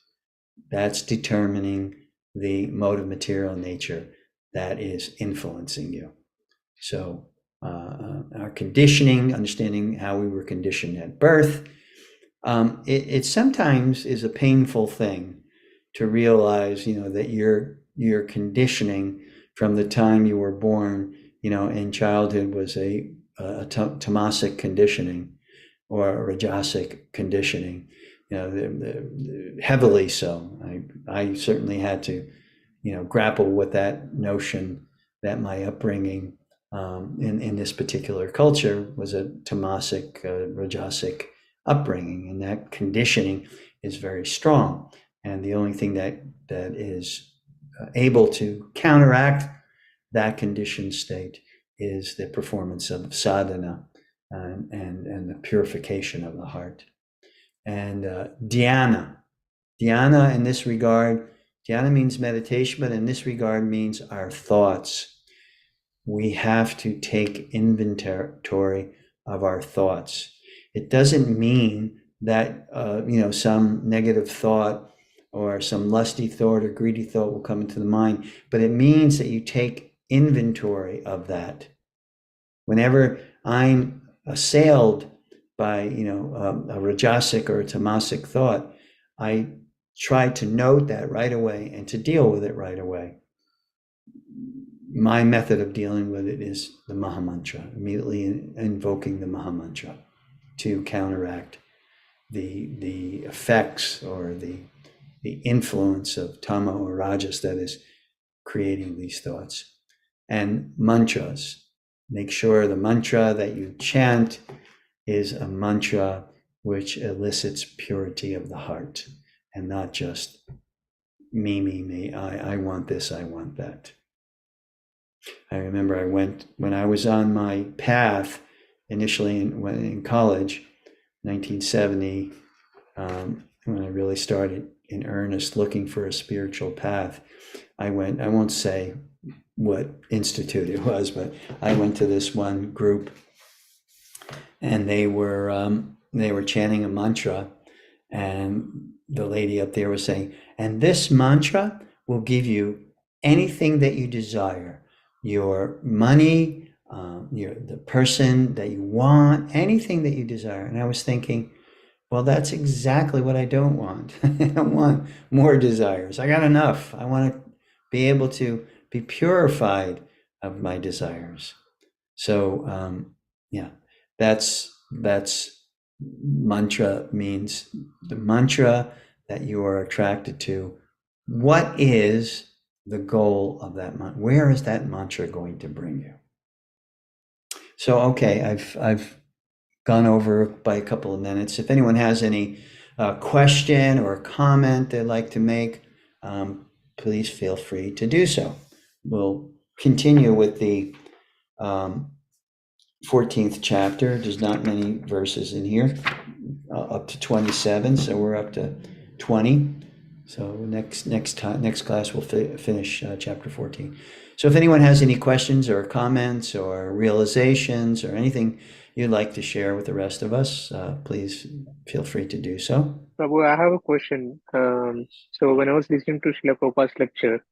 That's determining the mode of material nature that is influencing you. So our conditioning, understanding how we were conditioned at birth, it sometimes is a painful thing to realize, that your conditioning from the time you were born, in childhood was a tamasic conditioning or a rajasic conditioning, heavily so. I certainly had to, grapple with that notion that my upbringing in this particular culture was a tamasic, rajasic upbringing, and that conditioning is very strong. And the only thing that is able to counteract that conditioned state is the performance of sadhana and the purification of the heart. And dhyana in this regard, dhyana means meditation, but in this regard means our thoughts. We have to take inventory of our thoughts. It doesn't mean that some negative thought or some lusty thought or greedy thought will come into the mind, but it means that you take inventory of that. Whenever I'm assailed by a rajasic or a tamasic thought, I try to note that right away and to deal with it right away. My method of dealing with it is the Mahamantra, immediately invoking the Mahamantra to counteract the effects or the influence of tama or rajas that is creating these thoughts. And mantras, make sure the mantra that you chant is a mantra which elicits purity of the heart and not just me, I want this, I want that. I remember when I was on my path initially in college, 1970, when I really started in earnest looking for a spiritual path, I won't say what institute it was, but I went to this one group and they were chanting a mantra, and the lady up there was saying, and this mantra will give you anything that you desire, your money, the person that you want, anything that you desire. And I was thinking, well, that's exactly what I don't want. I don't want more desires. I got enough. I want to be able to be purified of my desires. So that's mantra means the mantra that you are attracted to. What is the goal of that mantra? Where is that mantra going to bring you? So, okay, I've gone over by a couple of minutes. If anyone has any question or comment they'd like to make, please feel free to do so. We'll continue with the 14th chapter. There's not many verses in here, up to 27, so we're up to 20. So next class we'll finish chapter 14. So if anyone has any questions or comments or realizations or anything you'd like to share with the rest of us, please feel free to do so. Prabhu, I have a question. So when I was listening to Srila Prabhupada's lecture,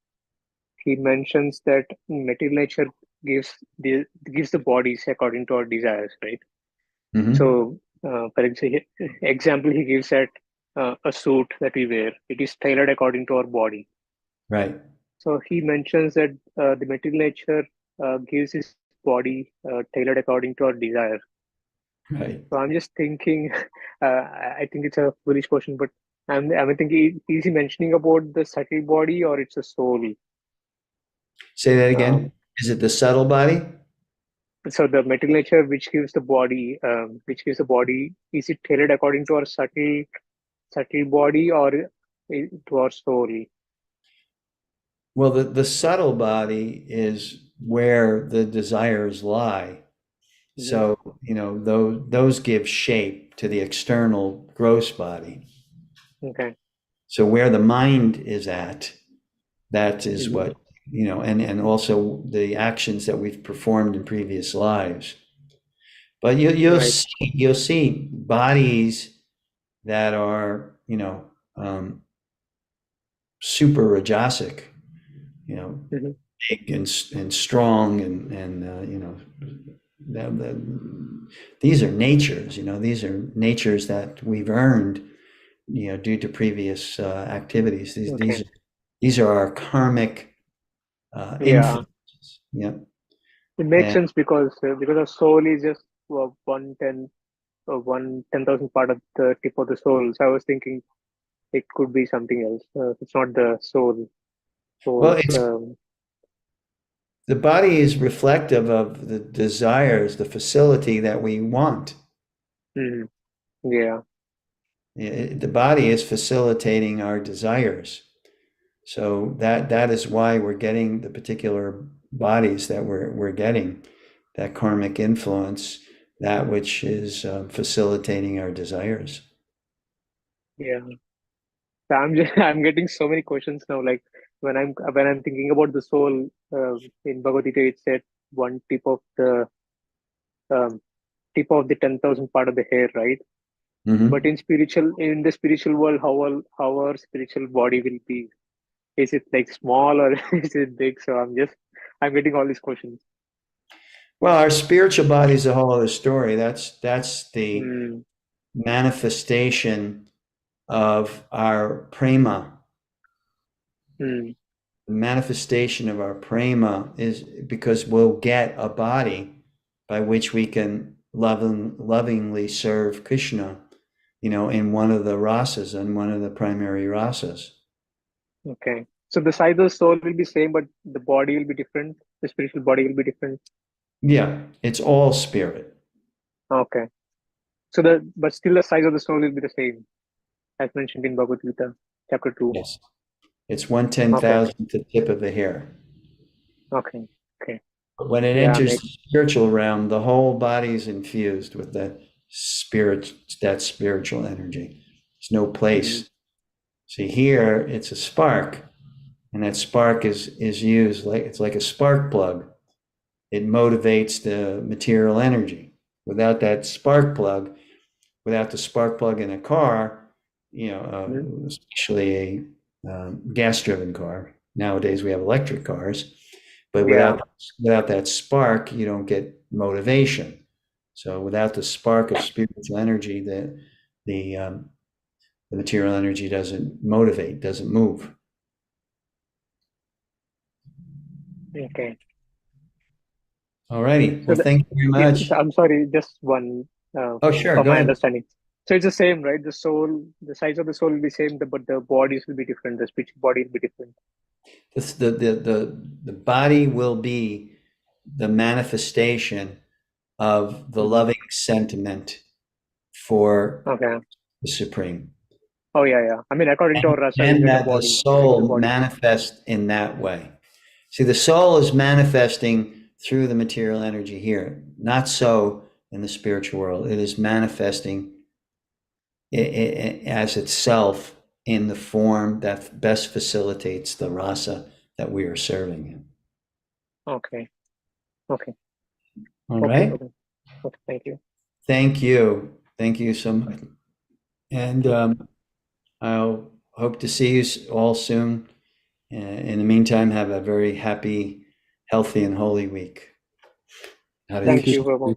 he mentions that material nature gives the bodies according to our desires, right? Mm-hmm. So, for example, he gives that a suit that we wear, it is tailored according to our body. Right. So he mentions that the material nature gives his body tailored according to our desire. Right. So I'm just thinking, I think it's a foolish question, but I'm thinking, is he mentioning about the subtle body or it's a soul? Say that Um, again. Is it the subtle body? so the material nature which gives the body, is it tailored according to our subtle body or to our soul? Well, the subtle body is where the desires lie. Hmm. So, those give shape to the external gross body. Okay. So where the mind is at, that is Hmm. what, and also the actions that we've performed in previous lives. But Right. you'll see bodies that are, super rajasic, you know, Hmm. big and strong and these are natures, these are natures that we've earned, due to previous activities. Okay. These are our karmic Yeah. influences. Yeah. It makes And sense because a soul is just 1/10,000 part of the tip of the soul. So I was thinking it could be something else. It's not the soul. well, Soul. it's the body is reflective of the desires, the facility that we want. Mhm. Yeah. The body is facilitating our desires. So that is why we're getting the particular bodies that we're getting, that karmic influence, that which is facilitating our desires. Yeah. So I'm just I'm getting so many questions now. Like when I'm thinking about the soul, in Bhagavad Gita, it said one um, tip of the 10,000 part of the hair, right? But Hmm. in the spiritual world, how our spiritual body will be? Is it like small or is it big? So I'm getting all these questions. Well, our spiritual body is a whole other story. That's the Mm, manifestation of our prema. mm, The manifestation of our prema is because we'll get a body by which we can lovingly serve Krishna, in one of the rasas, in one of the primary rasas. okay. So the size of the soul will be same, but the body will be different. The spiritual body will be different. Yeah, it's all spirit. Okay. But still the size of the soul will be the same, as mentioned in Bhagavad Gita, chapter 2. Yes. It's one ten Okay. thousandth the tip of a hair. Okay. Okay. But when it Yeah, enters make the spiritual realm, the whole body is infused with that spiritual energy. There's no mm, place. See, here it's a spark, and that spark is used like it's like a spark plug. It motivates the material energy. Without that spark plug, without the spark plug in a car, mm, especially a gas-driven car. Nowadays we have electric cars, but yeah. without that spark, you don't get motivation. So without the spark of spiritual energy, the um, the material energy doesn't motivate, doesn't move. Okay. All righty. So Well, the thank you very yeah, much. so I'm sorry, just one Oh, sure. for Go my ahead. understanding. So it's the same, right? The size of the soul will be same, but the bodies will be different. The spiritual body will be different. The body will be the manifestation of the Hmm. loving sentiment for Okay. the supreme, Oh yeah, yeah. I mean, according to our rasa, we'll and get a that the body, physical soul body. manifests in that way. See, the soul is manifesting through the material energy here, not so in the spiritual world. It is manifesting as itself in the form that best facilitates the rasa that we are serving in. Okay. Okay. All Okay. right. Okay. Okay. Thank you. Thank you. Thank you so much. And Okay. I'll hope to see you all soon. In the meantime, have a very happy, healthy, and holy week. Hare Thank Thank you. you, Krishna. Prabhu.